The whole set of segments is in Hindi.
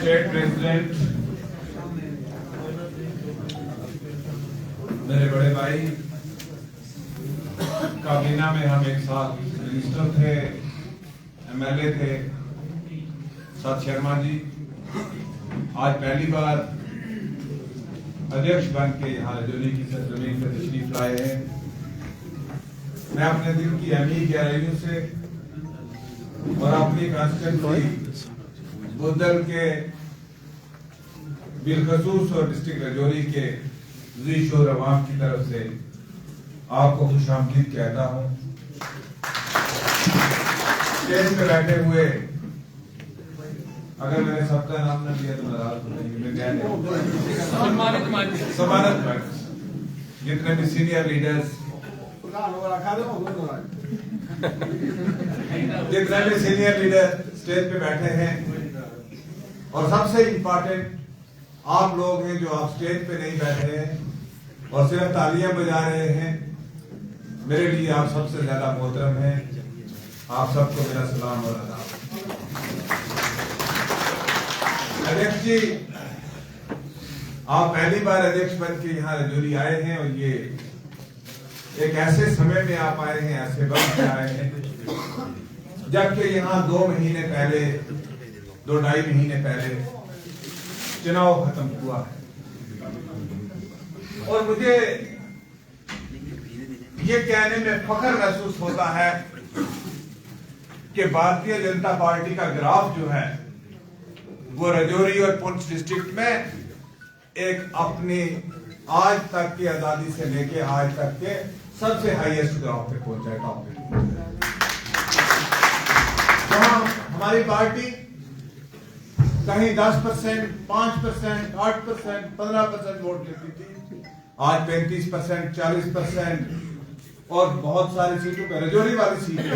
स्टेट प्रेसिडेंट, मेरे बड़े भाई, काबीना में हम एक साथ मिनिस्टर थे, एमएलए थे, साथ शर्मा जी आज पहली बार अध्यक्ष बन के यहाँ रजौली की जमीन पर तशरीफ लाए हैं। मैं अपने दिल की अहमी गहराइयों से और अपनी कॉन्स्टिट्यूंसी बुदल के बिलखसूस और डिस्ट्रिक्ट रजौली के ज़ीश और अवाम की तरफ से आपको खुशामदीद कहता हूँ। स्टेज पे बैठे हुए, अगर मैंने सबका नाम न लिया तो नाराज हो जाएंगे। सम्मानित जितने भी सीनियर लीडर्स, जितने भी सीनियर लीडर स्टेज पे बैठे हैं, और सबसे इम्पोर्टेंट आप लोग हैं जो आप स्टेज पे नहीं बैठे हैं और सिर्फ तालियां बजा रहे हैं, मेरे लिए आप सबसे ज्यादा मोहतरम हैं। आप सबको मेरा सलाम और आदाब। अध्यक्ष जी, आप पहली बार अध्यक्ष बन के यहाँ रजौली आए हैं और ये एक ऐसे समय में आप आए हैं, ऐसे वक्त में आए हैं जबकि यहाँ 2 महीने पहले, 2-2.5 महीने पहले चुनाव खत्म हुआ है। और मुझे ये कहने में फख्र महसूस होता है कि भारतीय जनता पार्टी का ग्राफ जो है वो रजौली और पुंछ डिस्ट्रिक्ट में एक अपनी आज तक की आजादी से लेके आज तक के सबसे हाईएस्ट ग्राफ पे पहुंचा है, टॉप पे। हमारी पार्टी कहीं 10%, 5%, 8%, 15% वोट लेती थी, आज 35%, 40% और बहुत सारी सीटों पर, रजौली वाली सीट पे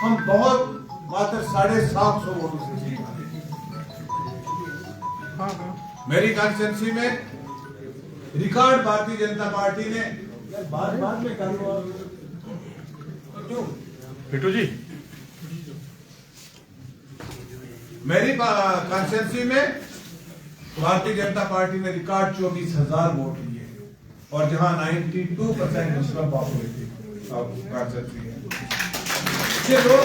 हम बहुत मात्र 750 वोटों से जीत आए। मेरी कॉन्स्टिट्यूंसी में रिकॉर्ड भारतीय जनता पार्टी ने बाद में कर लो बिट्टू जी, मेरी कॉन्स्टिट्यूंसी में भारतीय जनता पार्टी ने रिकॉर्ड 24,000 वोट लिए और जहां 92% मुस्लिम पॉपुलेशन कॉन्स्टिट्यूंसी है। ये लोग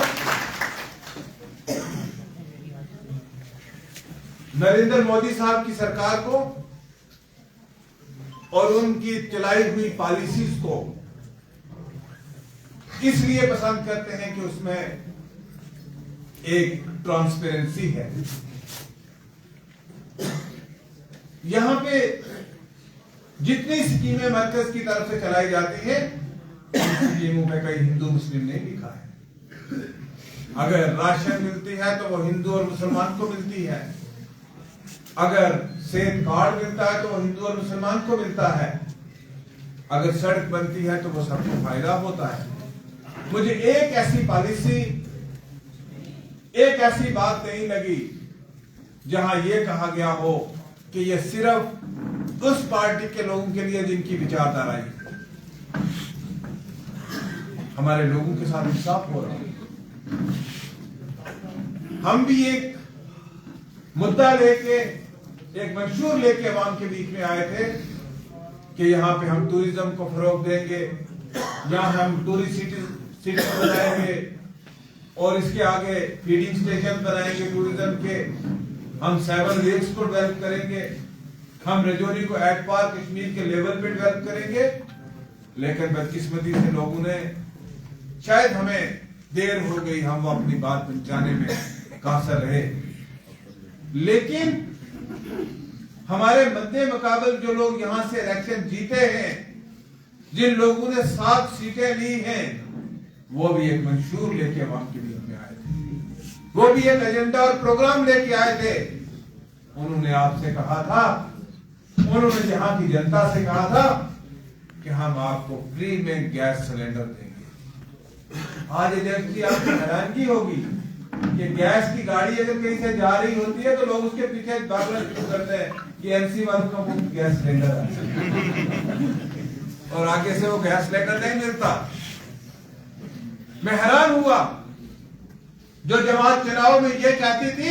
नरेंद्र मोदी साहब की सरकार को और उनकी चलाई हुई पॉलिसीज को इसलिए पसंद करते हैं कि उसमें एक ट्रांसपेरेंसी है। यहां पे जितनी स्कीमें मरकज की तरफ से चलाई जाती है, स्कीमों में कहीं हिंदू मुस्लिम नहीं लिखा है। अगर राशन मिलती है तो वो हिंदू और मुसलमान को मिलती है, अगर सेहत कार्ड मिलता है तो वो हिंदू और मुसलमान को मिलता है, अगर सड़क बनती है तो वो सबको फायदा होता है। मुझे एक ऐसी पॉलिसी, एक ऐसी बात नहीं लगी जहां यह कहा गया हो कि यह सिर्फ उस पार्टी के लोगों के लिए जिनकी विचारधारा है। हमारे लोगों के साथ इंसाफ हो रहा है। हम भी एक मुद्दा लेके, एक मंशूर लेके अवाम के बीच में आए थे कि यहाँ पे हम टूरिज्म को फरोग देंगे, यहाँ हम टूरिस्ट सिटी बनाएंगे और इसके आगे फीडिंग स्टेशन बनाएंगे टूरिज्म के, हम 7 लेक्स को डेवलप करेंगे, हम रजौली को एट पार कश्मीर के लेवल पे डेवलप करेंगे। लेकिन बदकिस्मती से लोगों ने, शायद हमें देर हो गई, हम वो अपनी बात पहुंचाने में कासर रहे, लेकिन हमारे मद्दे मुकाबल जो लोग यहां से इलेक्शन जीते हैं, जिन लोगों ने 7 सीटें ली हैं, वो भी एक मंशूर लेके अवाम के बीच में आए थे, वो भी एक एजेंडा और प्रोग्राम लेके आए थे। उन्होंने आपसे कहा था, उन्होंने यहाँ की जनता से कहा था कि हम आपको फ्री में गैस सिलेंडर देंगे। आज अध्यक्ष जी, आपको हैरानगी होगी कि गैस की गाड़ी अगर कहीं से जा रही होती है तो लोग उसके पीछे भागना शुरू करते हैं कि एमसी वालों का मुफ्त गैस सिलेंडर है और आगे से वो गैस सिलेंडर नहीं मिलता। मैं हैरान हुआ जो जमात चुनाव में ये चाहती थी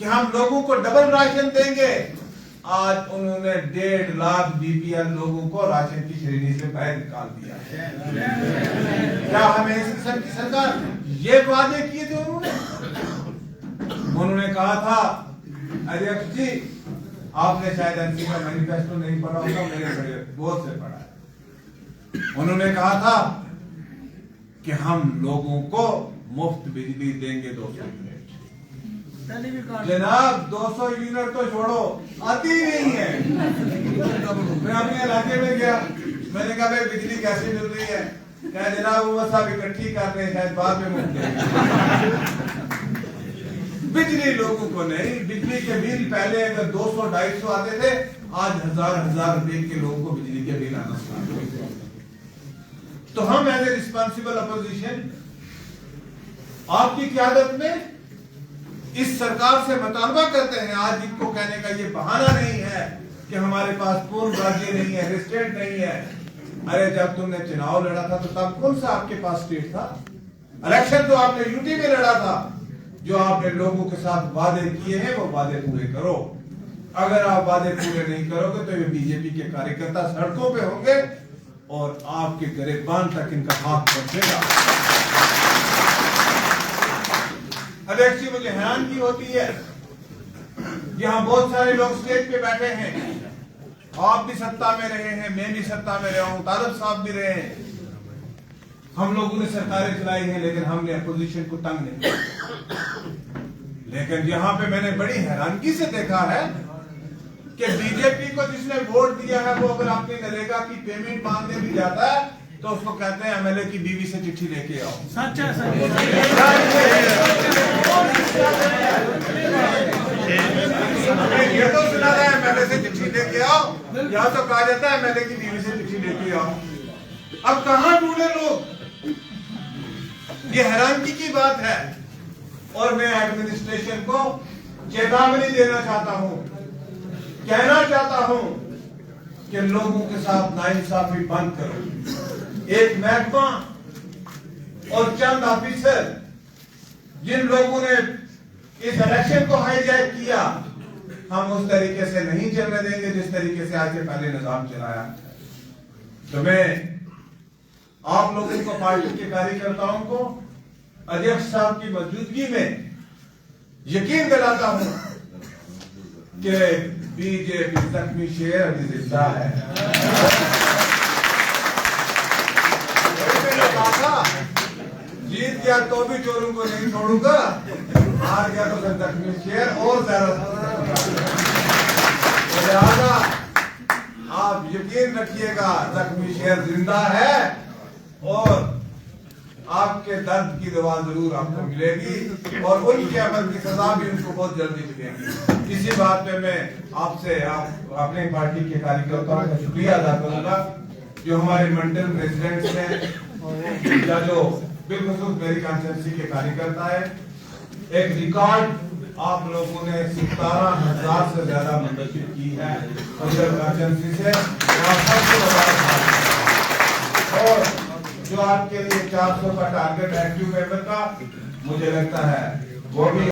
कि हम लोगों को डबल राशन देंगे। आज उन्होंने 1.5 लाख बीपीएल लोगों को राशन की श्रेणी से बाहर निकाल दिया। क्या हमें इस किस्म की सरकार, ये वादे किए थे उन्होंने कहा था, अध्यक्ष जी आपने शायद एनसी का मैनिफेस्टो नहीं पढ़ा होगा, मेरे बहुत से पढ़ा है। उन्होंने कहा था कि हम लोगों को मुफ्त बिजली देंगे 200 यूनिट। जनाब 200 यूनिट तो छोड़ो, आती नहीं है। मैं अपने इलाके में गया, मैंने कहा भाई बिजली कैसे मिल रही है? क्या जनाब वो सब इकट्ठी कर रहे हैं, शायद बाद में मुफ्त देंगे। बिजली लोगों को नहीं, बिजली के बिल पहले अगर 200-250 आते थे, आज हजार रुपए के लोगों को बिजली के बिल आना स्टार्ट हो गए। तो हम एज ए रिस्पॉन्सिबल अपोजिशन आपकी क़यादत में इस सरकार से मुतालबा करते हैं। आज इनको कहने का ये बहाना नहीं है कि हमारे पास पूर्ण राज्य नहीं है, रेस्टेंट नहीं है। अरे जब तुमने चुनाव लड़ा था तो तब कौन सा आपके पास स्टेट था? इलेक्शन तो आपने यूटी में लड़ा था। जो आपने लोगों के साथ वादे किए हैं वो वादे पूरे करो। अगर आप वादे पूरे नहीं करोगे तो ये बीजेपी के कार्यकर्ता सड़कों पे होंगे और आपके गिरफ्तार तक इनका हाथ पहुंचेगा। अध्यक्ष जी मुझे हैरानगी होती है, यहाँ बहुत सारे लोग स्टेज पे बैठे हैं, आप भी सत्ता में रहे हैं, मैं भी सत्ता में रहा हूं, तारक साहब भी रहे हैं। हम लोगों ने सरकारें चलाई हैं लेकिन हमने अपोजिशन को तंग नहीं किया। लेकिन यहाँ पे मैंने बड़ी हैरानगी से देखा है कि बीजेपी को जिसने वोट दिया है वो अगर अपनी नरेगा की पेमेंट मांगने भी जाता है तो उसको कहते हैं एमएलए की बीवी से चिट्ठी लेके आओ। सच है सर। ये तो सुना था एमएलए से चिट्ठी लेके आओ, यहाँ तो कहा जाता है एमएलए की बीवी से चिट्ठी लेके आओ। अब कहाँ ढूंढे लोग? ये हैरानगी की बात है। और मैं एडमिनिस्ट्रेशन को चेतावनी देना चाहता हूं, कहना चाहता हूं कि लोगों के साथ नाइंसाफी बंद करो। एक महकमा और चंद ऑफिसर जिन लोगों ने इस इलेक्शन को हाईजैक किया, हम उस तरीके से नहीं चलने देंगे जिस तरीके से आज से पहले निजाम चलाया। तो मैं आप लोगों को, पार्टी के कार्यकर्ताओं को अध्यक्ष साहब की मौजूदगी में यकीन दिलाता हूं कि बीजेपी जख्मी शेर अभी जिंदा है। जीत गया तो भी चोरों को नहीं छोड़ूंगा, हार गया तो फिर जख्मी शेर और ज्यादा। लिहाजा आप यकीन रखिएगा जख्मी शेर जिंदा है और आपके दर्द की दवा जरूर आपको मिलेगी और उनके अमल की सजा भी उनको बहुत जल्दी मिलेगी। इसी बात पे मैं आपसे अपने पार्टी के कार्यकर्ताओं का शुक्रिया अदा करूंगा जो हमारे मंडल प्रेसिडेंट्स हैं या जो बिलखुसूस मेरी कॉन्स्टिट्यूंसी के कार्यकर्ता है। एक रिकॉर्ड आप लोगों ने 17,000 से ज्यादा मेंबरशिप की है मंडल कॉन्स्टिट्यूंसी से और जो आपके लिए 400 का टारगेट एक्टिव मेंबर का मुझे लगता है वो भी